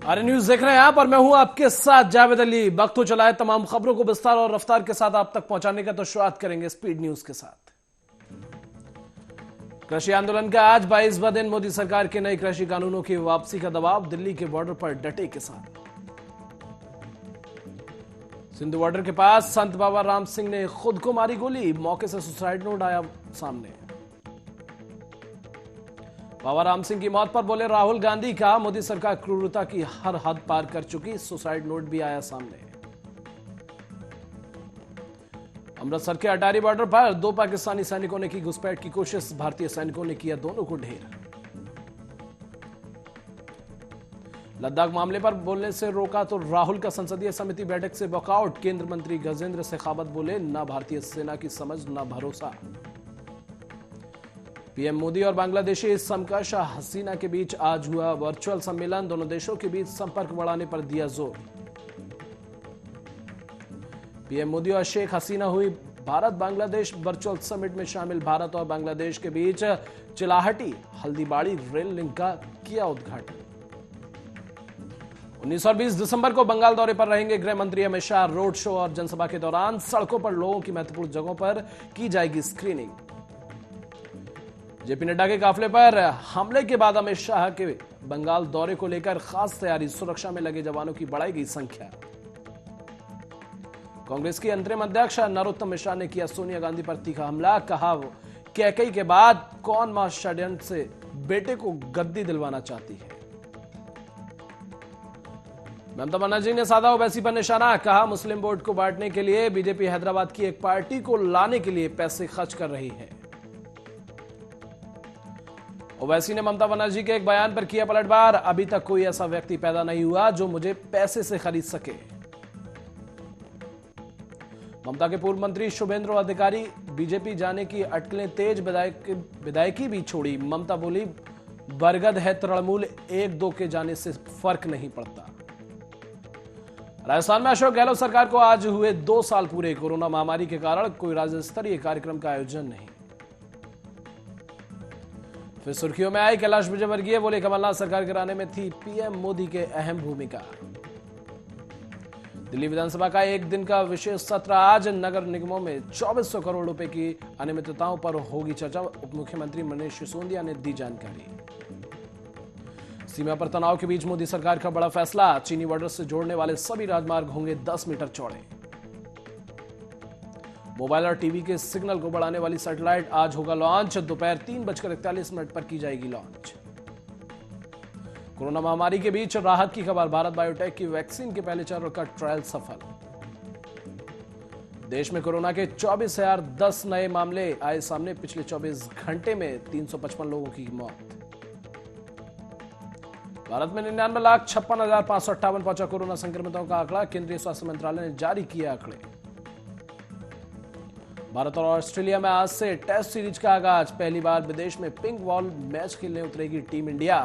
आर्य news देख रहे हैं आप और मैं हूं आपके साथ जावेद अली। वक्त हो चला है तमाम खबरों को विस्तार और रफ्तार के साथ आप तक पहुंचाने का, तो शुरुआत करेंगे स्पीड न्यूज के साथ। कृषि आंदोलन का आज 22वां दिन। मोदी सरकार के नए कृषि कानूनों की वापसी का दबाव, दिल्ली के बॉर्डर पर डटे किसान। सिंधु बॉर्डर के पास संत बाबा राम सिंह ने खुद को मारी गोली, मौके से सुसाइड नोट आया सामने। बाबा राम सिंह की मौत पर बोले राहुल गांधी का मोदी सरकार क्रूरता की हर हद पार कर चुकी, सुसाइड नोट भी आया सामने। अमृतसर के अटारी बॉर्डर पर 2 पाकिस्तानी सैनिकों ने की घुसपैठ की कोशिश, भारतीय सैनिकों ने किया दोनों को ढेर। लद्दाख मामले पर बोलने से रोका तो राहुल का संसदीय समिति बैठक से वॉकआउट, केंद्र मंत्री गजेंद्र शेखावत बोले ना भारतीय सेना की समझ ना भरोसा। पीएम मोदी और बांग्लादेशी समकक्ष हसीना के बीच आज हुआ वर्चुअल सम्मेलन, दोनों देशों के बीच संपर्क बढ़ाने पर दिया जोर। पीएम मोदी और शेख हसीना हुई भारत बांग्लादेश वर्चुअल समिट में शामिल, भारत और बांग्लादेश के बीच चिलाहटी हल्दीबाड़ी रेल लिंक का किया उद्घाटन। 19 और 20 दिसंबर को बंगाल दौरे पर रहेंगे गृह मंत्री अमित शाह। रोड शो और जनसभा के दौरान सड़कों पर लोगों की महत्वपूर्ण जगहों पर की जाएगी स्क्रीनिंग। जेपी नड्डा के काफिले पर हमले के बाद अमित शाह के बंगाल दौरे को लेकर खास तैयारी, सुरक्षा में लगे जवानों की बढ़ाई गई संख्या। कांग्रेस की अंतरिम अध्यक्ष नरोत्तम मिश्रा ने किया सोनिया गांधी पर तीखा हमला, कहा कैकई के बाद कौन मां षड्यंत्र से बेटे को गद्दी दिलवाना चाहती है। ममता बनर्जी ने साधा ओवैसी पर निशाना, कहा मुस्लिम वोट को बांटने के लिए बीजेपी हैदराबाद की एक पार्टी को लाने के लिए पैसे खर्च कर रही है। ओवैसी ने ममता बनर्जी के एक बयान पर किया पलटवार, अभी तक कोई ऐसा व्यक्ति पैदा नहीं हुआ जो मुझे पैसे से खरीद सके। ममता के पूर्व मंत्री शुभेंद्र अधिकारी बीजेपी जाने की अटकलें तेज, विधायकी भी छोड़ी। ममता बोली बरगद है तृणमूल, 1-2 के जाने से फर्क नहीं पड़ता। राजस्थान में अशोक गहलोत सरकार को आज हुए 2 साल पूरे, कोरोना महामारी के कारण कोई राज्य स्तरीय कार्यक्रम का आयोजन नहीं। फिर सुर्खियों में आई कैलाश विजयवर्गीय, बोले कमलनाथ सरकार गिराने में थी पीएम मोदी के अहम भूमिका। दिल्ली विधानसभा का एक दिन का विशेष सत्र आज, नगर निगमों में 2400 करोड़ रुपए की अनियमितताओं पर होगी चर्चा, उप मुख्यमंत्री मनीष सिसोदिया ने दी जानकारी। सीमा पर तनाव के बीच मोदी सरकार का बड़ा फैसला, चीनी बॉर्डर से जोड़ने वाले सभी राजमार्ग होंगे 10 मीटर चौड़े। मोबाइल और टीवी के सिग्नल को बढ़ाने वाली सैटेलाइट आज होगा लॉन्च, दोपहर 3:41 पर की जाएगी लॉन्च। कोरोना महामारी के बीच राहत की खबर, भारत बायोटेक की वैक्सीन के पहले चरण का ट्रायल सफल। देश में कोरोना के 24,010 नए मामले आए सामने, पिछले 24 घंटे में 355 लोगों की मौत। भारत में 99,56,558 पहुंचा कोरोना संक्रमितों का आंकड़ा, केंद्रीय स्वास्थ्य मंत्रालय ने जारी किया आंकड़े। भारत और ऑस्ट्रेलिया में आज से टेस्ट सीरीज का आगाज, पहली बार विदेश में पिंक बॉल मैच खेलने उतरेगी टीम इंडिया,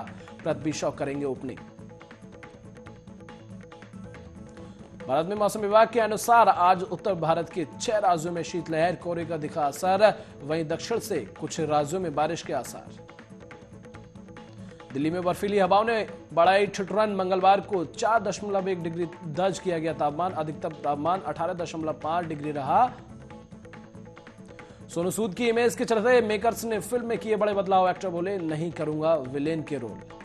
पृथ्वी शॉ करेंगे ओपनिंग। भारत में मौसम विभाग के अनुसार आज उत्तर भारत के 6 राज्यों में शीतलहर, कोहरे का दिखा असर, वहीं दक्षिण से कुछ राज्यों में बारिश के आसार। दिल्ली में बर्फीली हवाओं ने बढ़ाई ठिठुरन, मंगलवार को 4.1 डिग्री दर्ज किया गया तापमान, अधिकतम तापमान 18.5 डिग्री रहा। सोनू सूद की इमेज के चलते मेकर्स ने फिल्म में किए बड़े बदलाव, एक्टर बोले नहीं करूंगा विलेन के रोल।